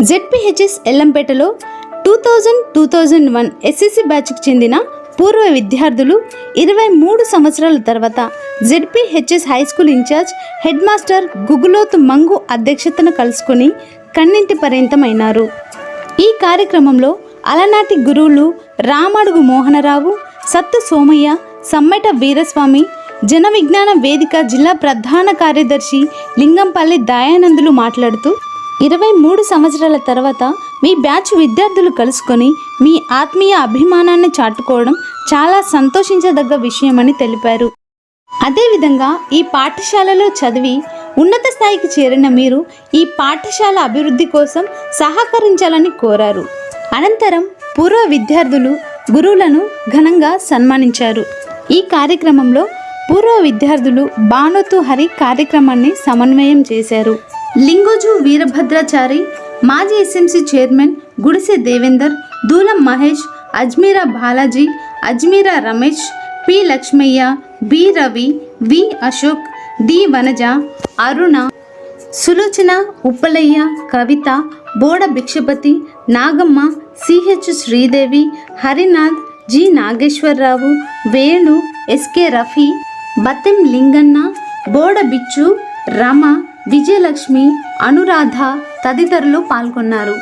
ZPHS ఎల్లంపేటలో 2000-2001 SSC బ్యాచ్కు చెందిన పూర్వ విద్యార్థులు 23 సంవత్సరాల తర్వాత ZPHS high school incharge head master Guguloth Mangu అధ్యక్షతను కలుసుకుని కన్నింటి పర్యంతమైనారు. ఈ కార్యక్రమంలో అలనాటి గురువులు రామడుగు మోహనరావు, సత్తు సోమయ్య, సమ్మెట వీరస్వామి, జన విజ్ఞాన వేదిక జిల్లా ప్రధాన కార్యదర్శి లింగంపల్లి దయానందులు మాట్లాడుతూ 23 సంవత్సరాల తర్వాత మీ బ్యాచ్ విద్యార్థులు కలుసుకొని మీ ఆత్మీయ అభిమానాన్ని చాటుకోవడం చాలా సంతోషించదగ్గ విషయమని తెలిపారు. అదేవిధంగా ఈ పాఠశాలలో చదివి ఉన్నత స్థాయికి చేరిన మీరు ఈ పాఠశాల అభివృద్ధి కోసం సహకరించాలని కోరారు. అనంతరం పూర్వ విద్యార్థులు గురువులను ఘనంగా సన్మానించారు. ఈ కార్యక్రమంలో పూర్వ విద్యార్థులు బానోతు హరి కార్యక్రమాన్ని సమన్వయం చేశారు. లింగోజు వీరభద్రాచారి, మాజీ SMC chairman Gudise Devender, Dulam Mahesh, Ajmeera Balaji, Ajmeera Ramesh, P Lakshmaiah, B Ravi, V Ashok, D Vanaja, Aruna, Sulochana, Uppalaiah, Kavitha, Boda Bhikshapathi, Nagamma, CH Sridevi, Harinath, G Nageswararao, Venu, SK Rafi, Battem Linganna, Boda Bichchu, Rama, Vijayalakshmi, Anuradha తదితరులు పాల్గొన్నారు.